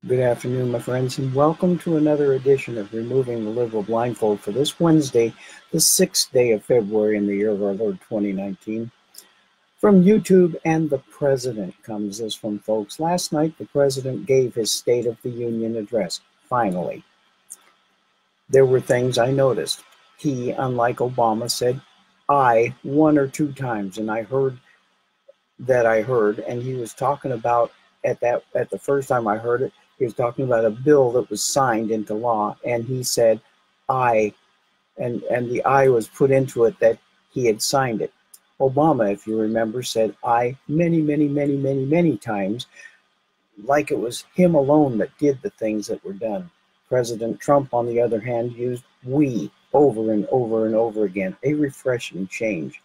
Good afternoon, my friends, and welcome to another edition of Removing the Liberal Blindfold for this Wednesday, the 6th day of February in the year of our Lord 2019. From YouTube and the President comes this one, folks. Last night, the President gave his State of the Union address, finally. There were things I noticed. He, unlike Obama, said "I" one or two times, and I heard, and he was talking about, at the first time I heard it, he was talking about a bill that was signed into law, and he said "I," and the "I" was put into it that he had signed it. Obama, if you remember, said "I" many times, like it was him alone that did the things that were done. President Trump, on the other hand, used "we" over and over again, a refreshing change.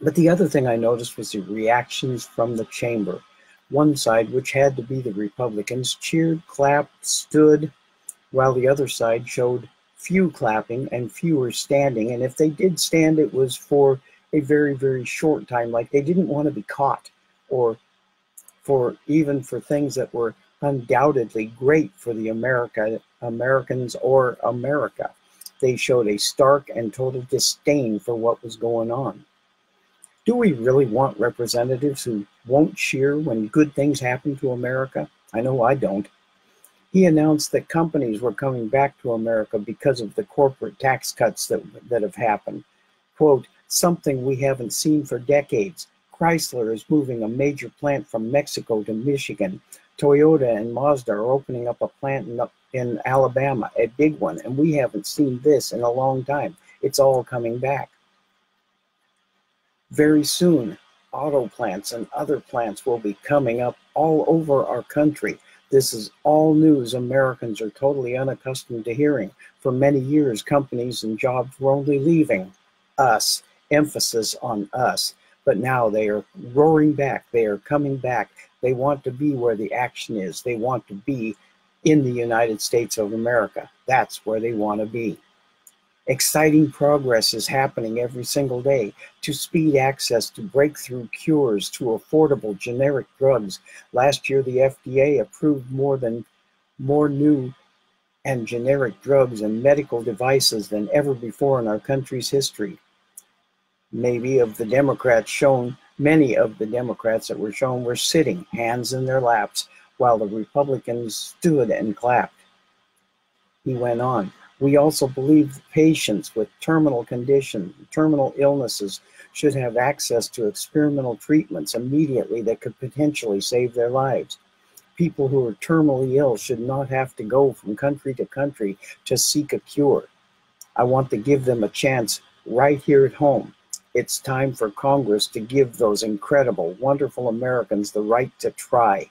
But the other thing I noticed was the reactions from the chamber. One side, which had to be the Republicans, cheered, clapped, stood, while the other side showed few clapping and fewer standing. And if they did stand, it was for a very short time, like they didn't want to be caught, or for things that were undoubtedly great for the Americans or America. They showed a stark and total disdain for what was going on. Do we really want representatives who won't cheer when good things happen to America? I know I don't. He announced that companies were coming back to America because of the corporate tax cuts that have happened. Quote, "Something we haven't seen for decades. Chrysler is moving a major plant from Mexico to Michigan. Toyota and Mazda are opening up a plant in Alabama, a big one, and we haven't seen this in a long time. It's all coming back. Very soon, auto plants and other plants will be coming up all over our country. This is all news Americans are totally unaccustomed to hearing. For many years, companies and jobs were only leaving us, emphasis on us. But now they are roaring back. They are coming back. They want to be where the action is. They want to be in the United States of America. That's where they want to be. Exciting progress is happening every single day to speed access to breakthrough cures, to affordable generic drugs. Last year, the FDA approved more new and generic drugs and medical devices than ever before in our country's history. Many of the Democrats that were shown were sitting, hands in their laps, while the Republicans stood and clapped. He went on. We also believe patients with terminal conditions, terminal illnesses, should have access to experimental treatments immediately that could potentially save their lives. People who are terminally ill should not have to go from country to country to seek a cure. I want to give them a chance right here at home. It's time for Congress to give those incredible, wonderful Americans the right to try.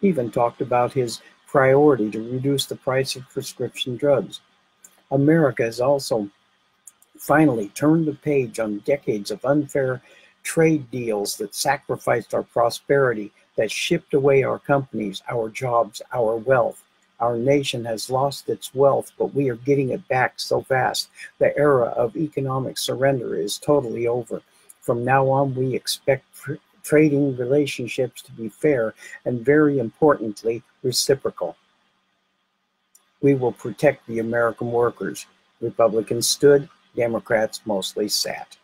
He even talked about his priority to reduce the price of prescription drugs. America has also finally turned the page on decades of unfair trade deals that sacrificed our prosperity, that shipped away our companies, our jobs, our wealth. Our nation has lost its wealth, but we are getting it back so fast. The era of economic surrender is totally over. From now on, we expect trading relationships to be fair and, very importantly, reciprocal. We will protect the American workers. Republicans stood, Democrats mostly sat.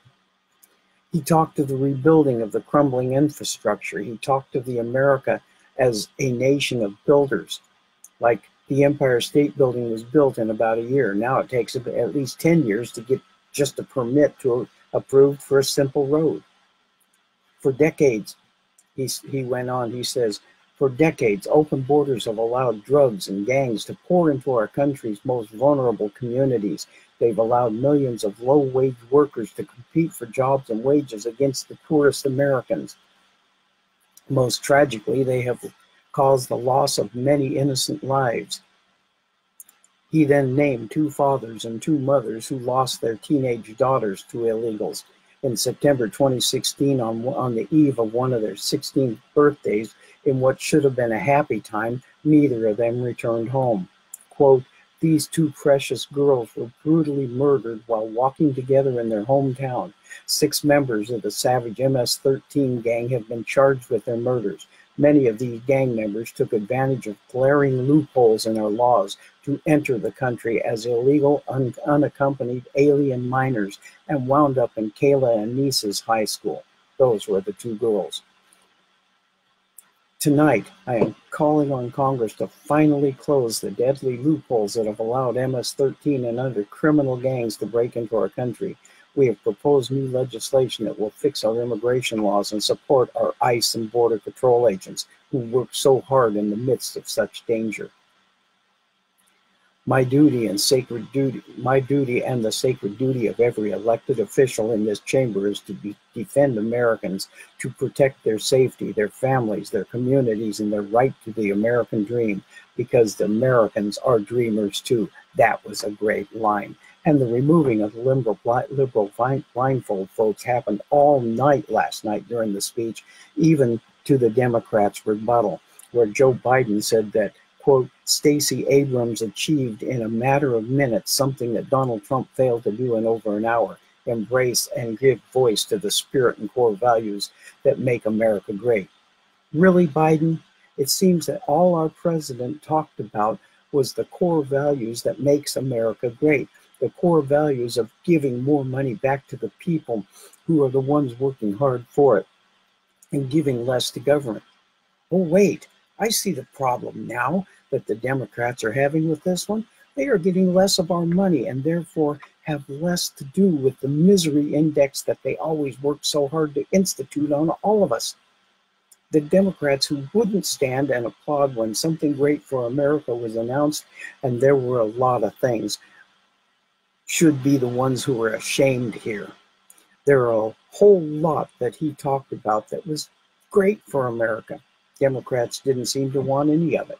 He talked of the rebuilding of the crumbling infrastructure. He talked of the America as a nation of builders. Like the Empire State Building was built in about a year. Now it takes at least 10 years to get just a permit to approved for a simple road. For decades, he went on, he says, for decades, open borders have allowed drugs and gangs to pour into our country's most vulnerable communities. They've allowed millions of low-wage workers to compete for jobs and wages against the poorest Americans. Most tragically, they have caused the loss of many innocent lives. He then named 2 fathers and 2 mothers who lost their teenage daughters to illegals. In September 2016, on the eve of one of their 16th birthdays, in what should have been a happy time, neither of them returned home. Quote, "These 2 precious girls were brutally murdered while walking together in their hometown. 6 members of the savage MS-13 gang have been charged with their murders. Many of these gang members took advantage of glaring loopholes in our laws to enter the country as illegal, unaccompanied alien minors and wound up in Kayla and Nisa's high school. Those were the two girls. Tonight, I am calling on Congress to finally close the deadly loopholes that have allowed MS-13 and other criminal gangs to break into our country. We have proposed new legislation that will fix our immigration laws and support our ICE and Border Patrol agents who work so hard in the midst of such danger. My duty and the sacred duty of every elected official in this chamber is to defend Americans, to protect their safety, their families, their communities, and their right to the American dream, because the Americans are dreamers too. That was a great line. And the removing of the liberal blindfold, folks, happened all night last night during the speech, even to the Democrats' rebuttal, where Joe Biden said that, quote, Stacey Abrams achieved in a matter of minutes something that Donald Trump failed to do in over an hour: embrace and give voice to the spirit and core values that make America great. Really, Biden? It seems that all our president talked about was the core values that makes America great, the core values of giving more money back to the people who are the ones working hard for it and giving less to government. Oh, wait. I see the problem now that the Democrats are having with this one. They are getting less of our money and therefore have less to do with the misery index that they always work so hard to institute on all of us. The Democrats who wouldn't stand and applaud when something great for America was announced, and there were a lot of things, should be the ones who are ashamed here. There are a whole lot that he talked about that was great for America. Democrats didn't seem to want any of it.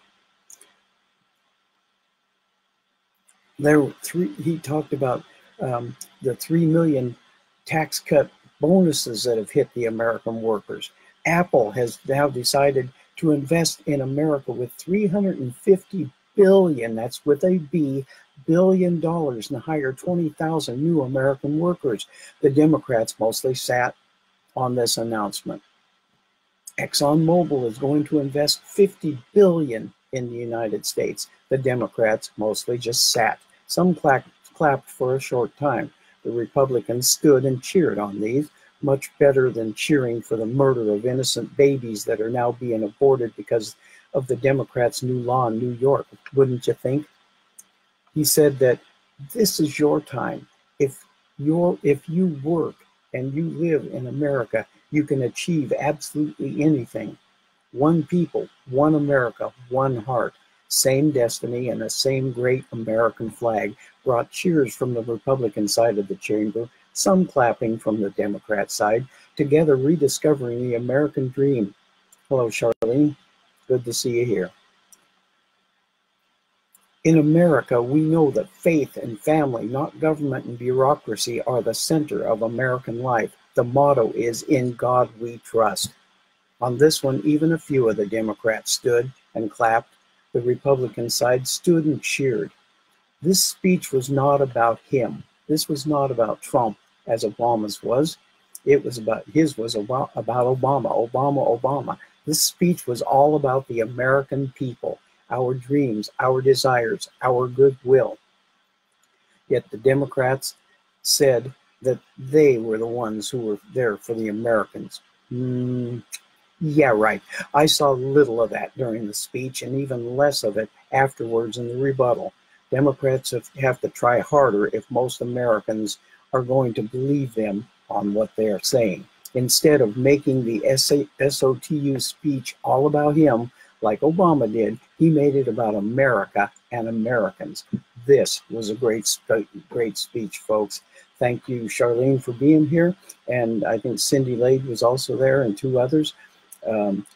He talked about the 3 million tax cut bonuses that have hit the American workers. Apple has now decided to invest in America with $350 billion, that's with a B, $billion, and hire 20,000 new American workers. The Democrats mostly sat on this announcement. ExxonMobil is going to invest $50 billion in the United States. The Democrats mostly just sat. Some clapped for a short time. The Republicans stood and cheered on these, much better than cheering for the murder of innocent babies that are now being aborted because of the Democrats' new law in New York, wouldn't you think? He said that this is your time. If you work and you live in America, you can achieve absolutely anything. One people, one America, one heart, same destiny, and the same great American flag brought cheers from the Republican side of the chamber, some clapping from the Democrat side, together rediscovering the American dream. Hello, Charlene. Good to see you here. In America, we know that faith and family, not government and bureaucracy, are the center of American life. The motto is, "In God we trust." On this one, even a few of the Democrats stood and clapped. The Republican side stood and cheered. This speech was not about him. This was not about Trump, as Obama's was. His was about Obama. This speech was all about the American people, our dreams, our desires, our goodwill. Yet the Democrats said that they were the ones who were there for the Americans. Yeah, right. I saw little of that during the speech and even less of it afterwards in the rebuttal. Democrats have to try harder if most Americans are going to believe them on what they are saying. Instead of making the SOTU speech all about him, like Obama did, he made it about America and Americans. This was a great speech, folks. Thank you, Charlene, for being here. And I think Cindy Lade was also there, and two others.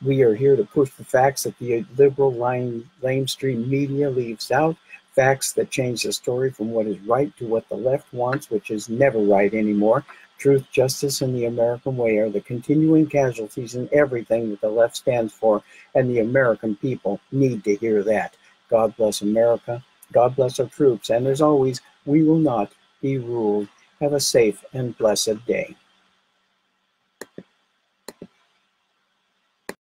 We are here to push the facts that the liberal lamestream media leaves out, facts that change the story from what is right to what the left wants, which is never right anymore. Truth, justice, and the American way are the continuing casualties in everything that the left stands for, and the American people need to hear that. God bless America. God bless our troops. And as always, we will not be ruled. Have a safe and blessed day.